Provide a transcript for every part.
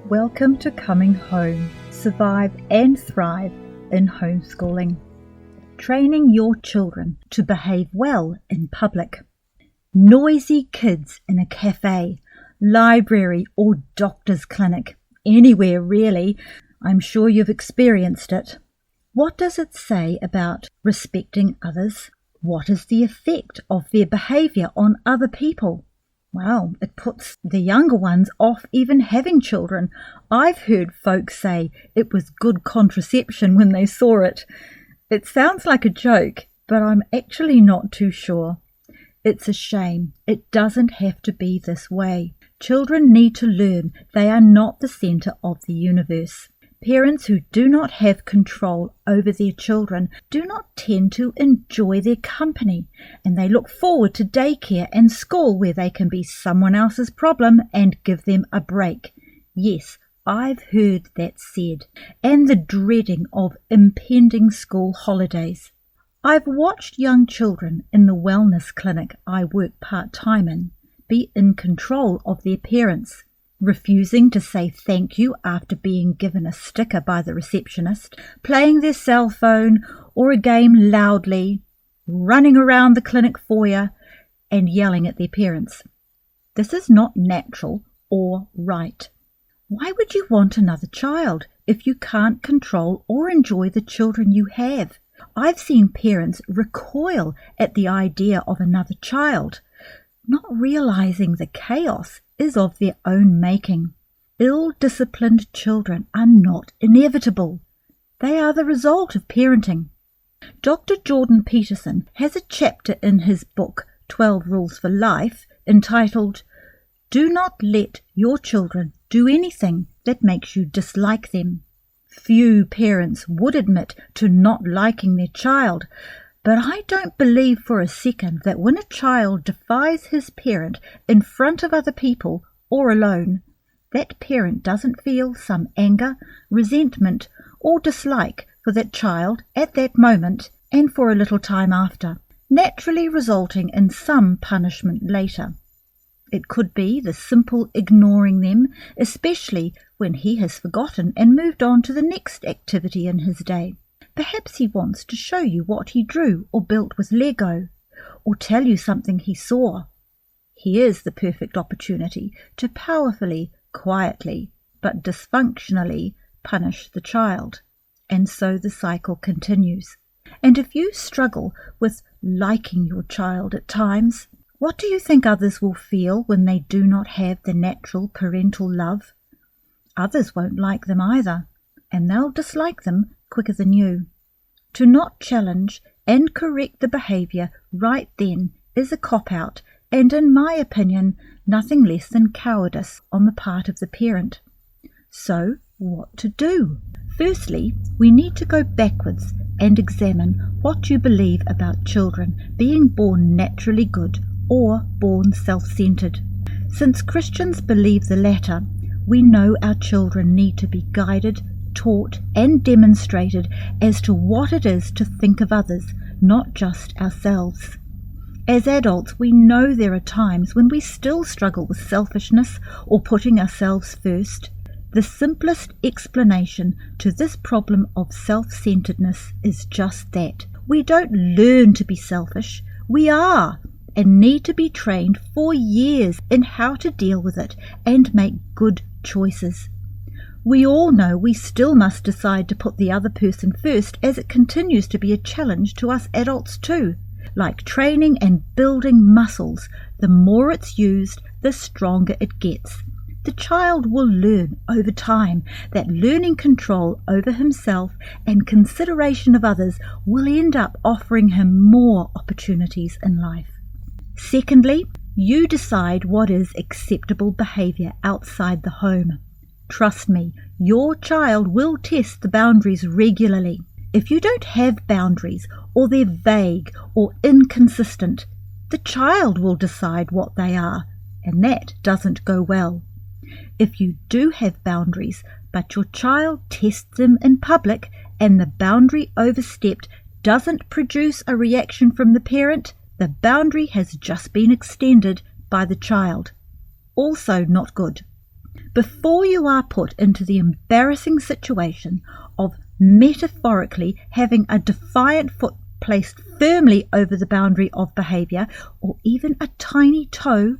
Welcome to Coming Home, Survive and Thrive in Homeschooling. Training your children to behave well in public. Noisy kids in a cafe, library or doctor's clinic. Anywhere really. I'm sure you've experienced it. What does it say about respecting others? What is the effect of their behaviour on other people? Well, it puts the younger ones off even having children. I've heard folks say it was good contraception when they saw it. It sounds like a joke, but I'm actually not too sure. It's a shame. It doesn't have to be this way. Children need to learn they are not the centre of the universe. Parents who do not have control over their children do not tend to enjoy their company, and they look forward to daycare and school where they can be someone else's problem and give them a break. Yes, I've heard that said, and the dreading of impending school holidays. I've watched young children in the wellness clinic I work part-time in be in control of their parents, refusing to say thank you after being given a sticker by the receptionist, playing their cell phone or a game loudly, running around the clinic foyer and yelling at their parents. This is not natural or right. Why would you want another child if you can't control or enjoy the children you have? I've seen parents recoil at the idea of another child, not realizing the chaos is of their own making. Ill-disciplined children are not inevitable. They are the result of parenting. Dr. Jordan Peterson has a chapter in his book, 12 Rules for Life, entitled, "Do not let your children do anything that makes you dislike them." Few parents would admit to not liking their child, but I don't believe for a second that when a child defies his parent in front of other people or alone, that parent doesn't feel some anger, resentment, or dislike for that child at that moment and for a little time after, naturally resulting in some punishment later. It could be the simple ignoring them, especially when he has forgotten and moved on to the next activity in his day. Perhaps he wants to show you what he drew or built with Lego, or tell you something he saw. Here's the perfect opportunity to powerfully, quietly, but dysfunctionally punish the child. And so the cycle continues. And if you struggle with liking your child at times, what do you think others will feel when they do not have the natural parental love? Others won't like them either, and they'll dislike them quicker than you. To not challenge and correct the behaviour right then is a cop-out, and in my opinion, nothing less than cowardice on the part of the parent. So, what to do? Firstly, we need to go backwards and examine what you believe about children being born naturally good or born self-centered. Since Christians believe the latter, we know our children need to be guided, taught and demonstrated as to what it is to think of others, not just ourselves. As adults, we know there are times when we still struggle with selfishness or putting ourselves first. The simplest explanation to this problem of self-centeredness is just that. We don't learn to be selfish. We are, and need to be trained for years in how to deal with it and make good choices. We all know we still must decide to put the other person first, as it continues to be a challenge to us adults too. Like training and building muscles, the more it's used, the stronger it gets. The child will learn over time that learning control over himself and consideration of others will end up offering him more opportunities in life. Secondly, you decide what is acceptable behaviour outside the home. Trust me, your child will test the boundaries regularly. If you don't have boundaries, or they're vague or inconsistent, the child will decide what they are, and that doesn't go well. If you do have boundaries, but your child tests them in public and the boundary overstepped doesn't produce a reaction from the parent, the boundary has just been extended by the child. Also not good. before you are put into the embarrassing situation of metaphorically having a defiant foot placed firmly over the boundary of behaviour, or even a tiny toe,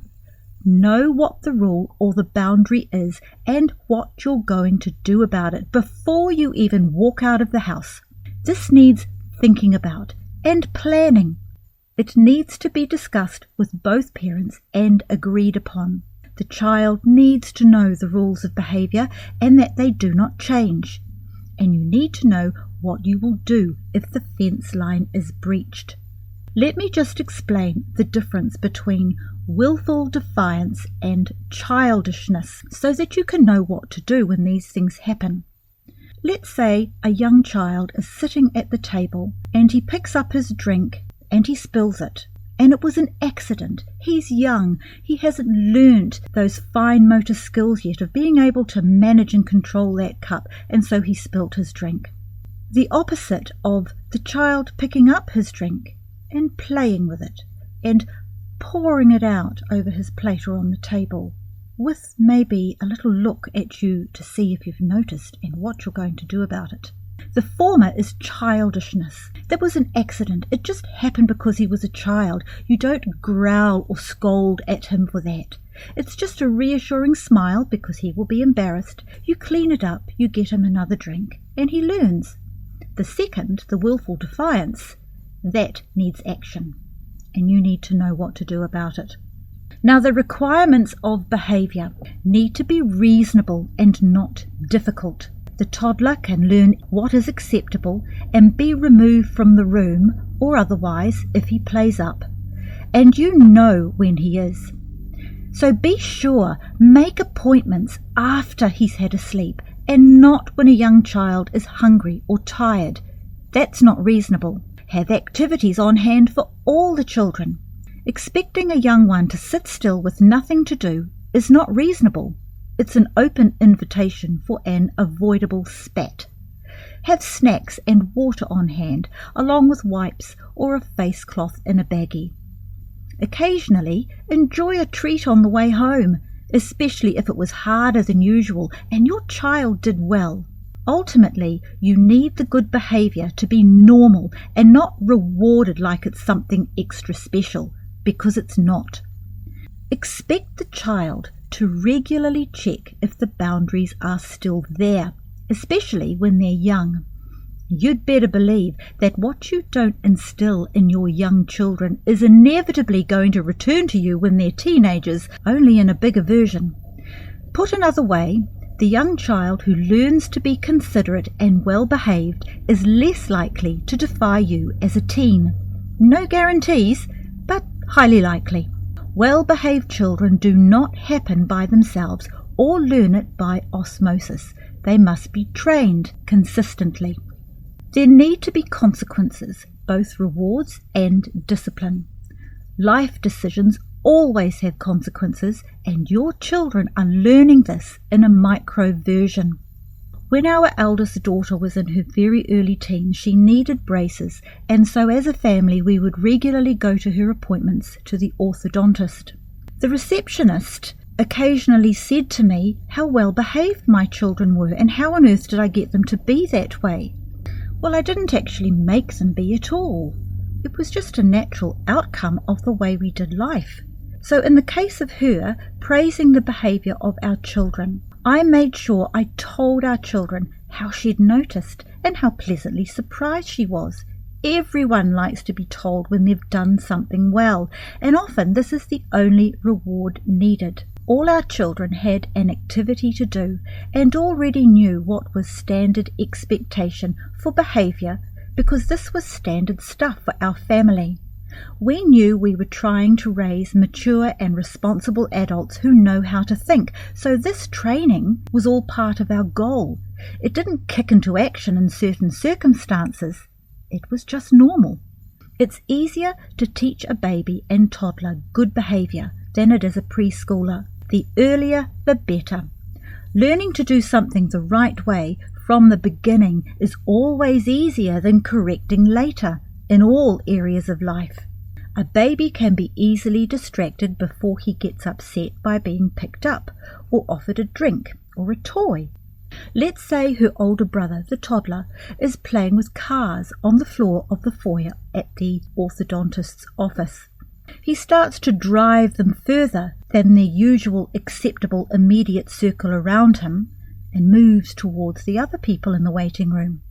know what the rule or the boundary is and what you're going to do about it before you even walk out of the house. This needs thinking about and planning. It needs to be discussed with both parents and agreed upon. The child needs to know the rules of behaviour and that they do not change. And you need to know what you will do if the fence line is breached. Let me just explain the difference between willful defiance and childishness so that you can know what to do when these things happen. Let's say a young child is sitting at the table and he picks up his drink and he spills it. And it was an accident. He's young. He hasn't learnt those fine motor skills yet of being able to manage and control that cup, and so he spilt his drink. The opposite of the child picking up his drink and playing with it and pouring it out over his plate or on the table, with maybe a little look at you to see if you've noticed and what you're going to do about it. The former is childishness. That was an accident. It just happened because he was a child. You don't growl or scold at him for that. It's just a reassuring smile because he will be embarrassed. You clean it up, you get him another drink, and he learns. The second, the willful defiance, that needs action, and you need to know what to do about it. Now, the requirements of behaviour need to be reasonable and not difficult. The toddler can learn what is acceptable and be removed from the room or otherwise if he plays up. And you know when he is. So be sure, make appointments after he's had a sleep and not when a young child is hungry or tired. That's not reasonable. Have activities on hand for all the children. Expecting a young one to sit still with nothing to do is not reasonable. It's an open invitation for an avoidable spat. Have snacks and water on hand, along with wipes or a face cloth in a baggie. Occasionally, enjoy a treat on the way home, especially if it was harder than usual and your child did well. Ultimately, you need the good behaviour to be normal and not rewarded like it's something extra special, because it's not. Expect the child to regularly check if the boundaries are still there, especially when they're young. You'd better believe that what you don't instill in your young children is inevitably going to return to you when they're teenagers, only in a bigger version. Put another way, the young child who learns to be considerate and well-behaved is less likely to defy you as a teen. No guarantees, but highly likely. Well-behaved children do not happen by themselves or learn it by osmosis. They must be trained consistently. There need to be consequences, both rewards and discipline. Life decisions always have consequences, and your children are learning this in a micro version. When our eldest daughter was in her very early teens, she needed braces, and so as a family we would regularly go to her appointments to the orthodontist. The receptionist occasionally said to me how well behaved my children were and how on earth did I get them to be that way. Well, I didn't actually make them be at all. It was just a natural outcome of the way we did life. So in the case of her praising the behaviour of our children, I made sure I told our children how she'd noticed and how pleasantly surprised she was. Everyone likes to be told when they've done something well, and often this is the only reward needed. All our children had an activity to do and already knew what was standard expectation for behaviour because this was standard stuff for our family. We knew we were trying to raise mature and responsible adults who know how to think, so this training was all part of our goal. It didn't kick into action in certain circumstances. It was just normal. It's easier to teach a baby and toddler good behaviour than it is a preschooler. The earlier, the better. Learning to do something the right way from the beginning is always easier than correcting later in all areas of life. A baby can be easily distracted before he gets upset by being picked up, or offered a drink or a toy. Let's say her older brother, the toddler, is playing with cars on the floor of the foyer at the orthodontist's office. He starts to drive them further than their usual acceptable immediate circle around him and moves towards the other people in the waiting room.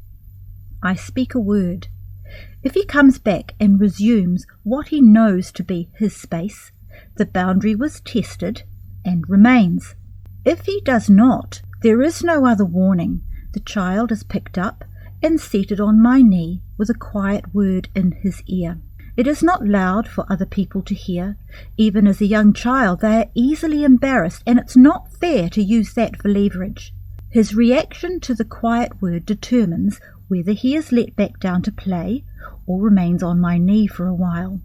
I speak a word. If he comes back and resumes what he knows to be his space, the boundary was tested and remains. If he does not, there is no other warning. The child is picked up and seated on my knee with a quiet word in his ear. It is not loud for other people to hear. Even as a young child, they are easily embarrassed, and it's not fair to use that for leverage. His reaction to the quiet word determines whether he is let back down to play or remains on my knee for a while.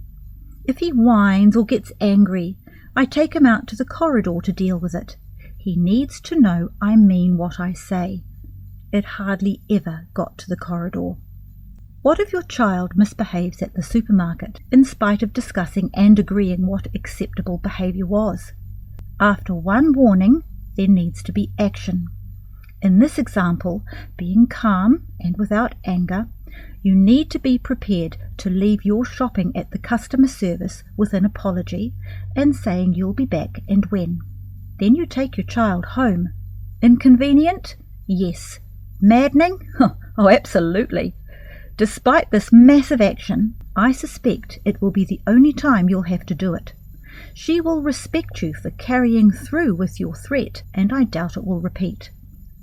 If he whines or gets angry, I take him out to the corridor to deal with it. He needs to know I mean what I say. It hardly ever got to the corridor. What if your child misbehaves at the supermarket, in spite of discussing and agreeing what acceptable behaviour was? After one warning, there needs to be action. In this example, being calm and without anger, you need to be prepared to leave your shopping at the customer service with an apology and saying you'll be back and when. Then you take your child home. Inconvenient? Yes. Maddening? Oh, absolutely. Despite this massive action, I suspect it will be the only time you'll have to do it. She will respect you for carrying through with your threat, and I doubt it will repeat.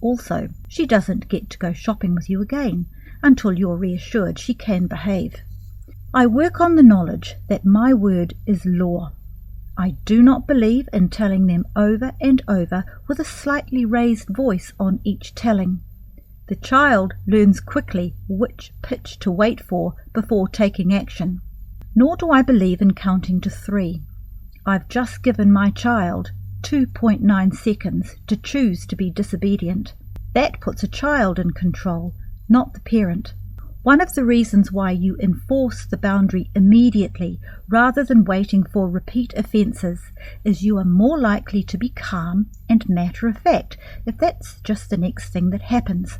Also, she doesn't get to go shopping with you again until you're reassured she can behave. I work on the knowledge that my word is law. I do not believe in telling them over and over with a slightly raised voice on each telling. The child learns quickly which pitch to wait for before taking action. Nor do I believe in counting to 3. I've just given my child 2.9 seconds to choose to be disobedient. That puts a child in control, not the parent. One of the reasons why you enforce the boundary immediately rather than waiting for repeat offences is you are more likely to be calm and matter-of-fact if that's just the next thing that happens.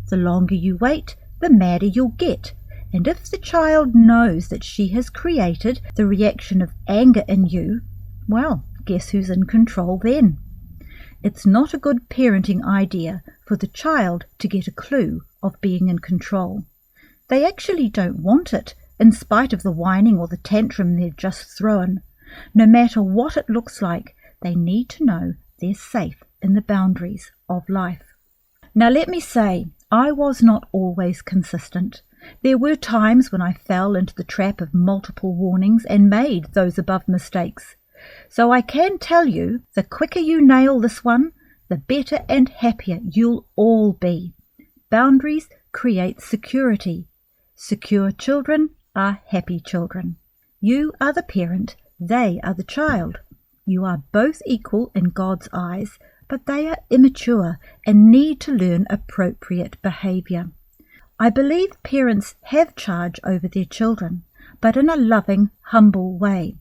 The longer you wait, the madder you'll get, and if the child knows that she has created the reaction of anger in you, well, guess who's in control then? It's not a good parenting idea for the child to get a clue of being in control. They actually don't want it, in spite of the whining or the tantrum they've just thrown. No matter what it looks like, they need to know they're safe in the boundaries of life. Now let me say, I was not always consistent. There were times when I fell into the trap of multiple warnings and made those above mistakes. So I can tell you, the quicker you nail this one, the better and happier you'll all be. Boundaries create security. Secure children are happy children. You are the parent, they are the child. You are both equal in God's eyes, but they are immature and need to learn appropriate behaviour. I believe parents have charge over their children, but in a loving, humble way.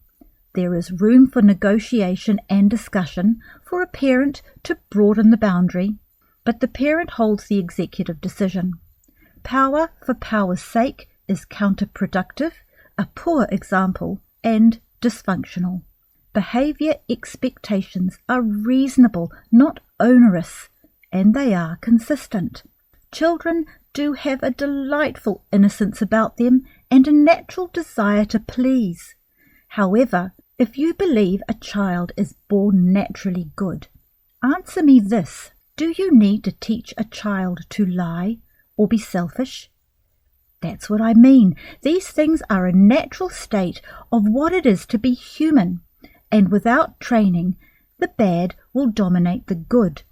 There is room for negotiation and discussion for a parent to broaden the boundary, but the parent holds the executive decision. Power for power's sake is counterproductive, a poor example, and dysfunctional. Behaviour expectations are reasonable, not onerous, and they are consistent. Children do have a delightful innocence about them and a natural desire to please. However, if you believe a child is born naturally good, answer me this: do you need to teach a child to lie or be selfish? That's what I mean. These things are a natural state of what it is to be human, and without training, the bad will dominate the good.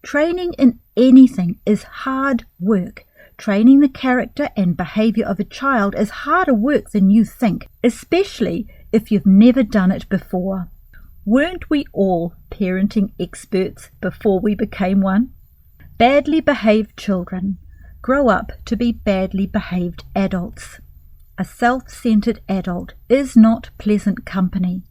Training in anything is hard work. Training the character and behaviour of a child is harder work than you think, especially if you've never done it before. Weren't we all parenting experts before we became one? Badly behaved children grow up to be badly behaved adults. A self-centered adult is not pleasant company.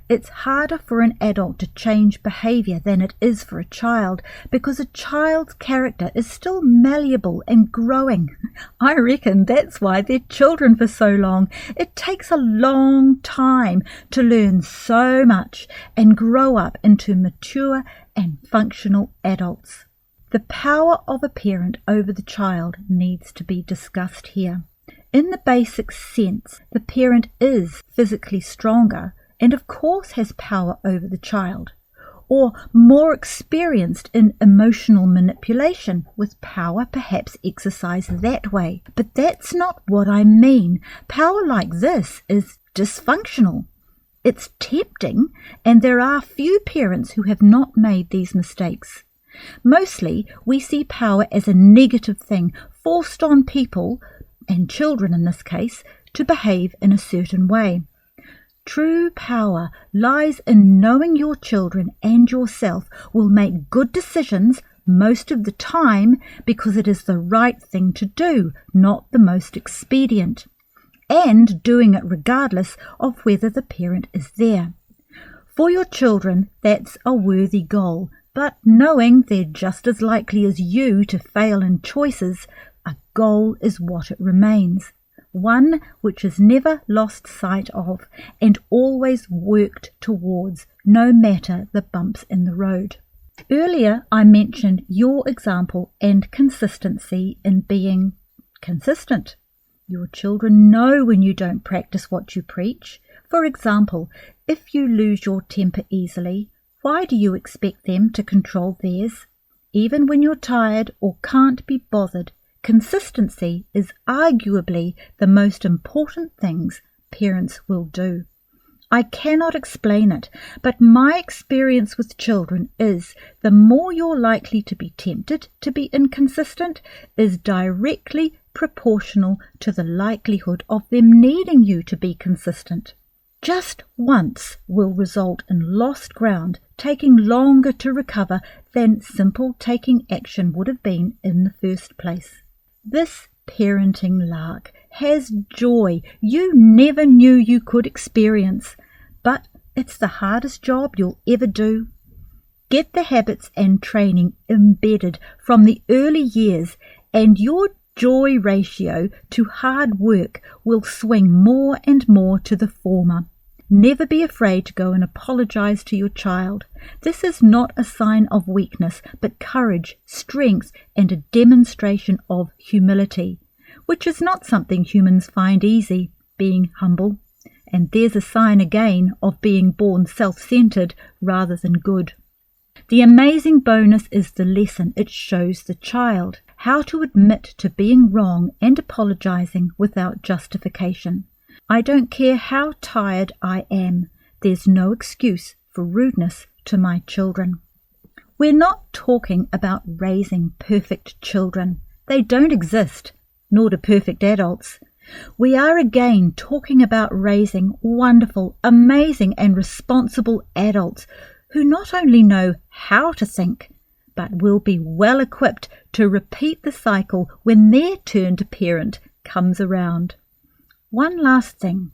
It's harder for an adult to change behaviour than it is for a child, because a child's character is still malleable and growing. I reckon that's why they're children for so long. It takes a long time to learn so much and grow up into mature and functional adults. The power of a parent over the child needs to be discussed here. In the basic sense, the parent is physically stronger and of course has power over the child, or more experienced in emotional manipulation, with power perhaps exercised that way. But that's not what I mean. Power like this is dysfunctional. It's tempting, and there are few parents who have not made these mistakes. Mostly, we see power as a negative thing forced on people, and children in this case, to behave in a certain way. True power lies in knowing your children and yourself will make good decisions most of the time because it is the right thing to do, not the most expedient, and doing it regardless of whether the parent is there. For your children, that's a worthy goal, but knowing they're just as likely as you to fail in choices, a goal is what it remains, one which is never lost sight of and always worked towards, no matter the bumps in the road. Earlier I mentioned your example and consistency in being consistent. Your children know when you don't practice what you preach. For example, if you lose your temper easily, why do you expect them to control theirs? Even when you're tired or can't be bothered, consistency is arguably the most important things parents will do. I cannot explain it, but my experience with children is the more you're likely to be tempted to be inconsistent is directly proportional to the likelihood of them needing you to be consistent. Just once will result in lost ground taking longer to recover than simple taking action would have been in the first place. This parenting lark has joy you never knew you could experience, but it's the hardest job you'll ever do. Get the habits and training embedded from the early years, and your joy ratio to hard work will swing more and more to the former. Never be afraid to go and apologize to your child. This is not a sign of weakness, but courage, strength, and a demonstration of humility, which is not something humans find easy, being humble. And there's a sign again of being born self-centered rather than good. The amazing bonus is the lesson it shows the child, how to admit to being wrong and apologizing without justification. I don't care how tired I am, there's no excuse for rudeness to my children. We're not talking about raising perfect children. They don't exist, nor do perfect adults. We are again talking about raising wonderful, amazing and responsible adults who not only know how to think, but will be well equipped to repeat the cycle when their turn to parent comes around. One last thing,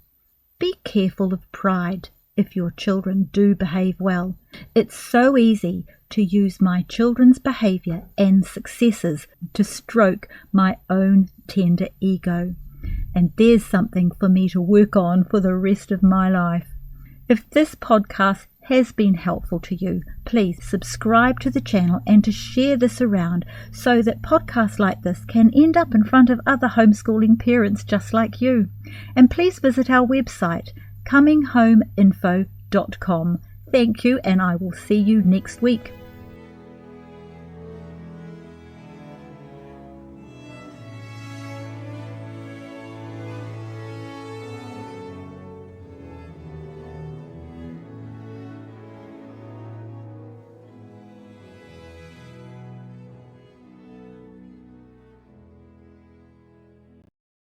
be careful of pride if your children do behave well. It's so easy to use my children's behaviour and successes to stroke my own tender ego. And there's something for me to work on for the rest of my life. If this podcast has been helpful to you, please subscribe to the channel and to share this around so that podcasts like this can end up in front of other homeschooling parents just like you. And please visit our website, cominghomeinfo.com. Thank you, and I will see you next week.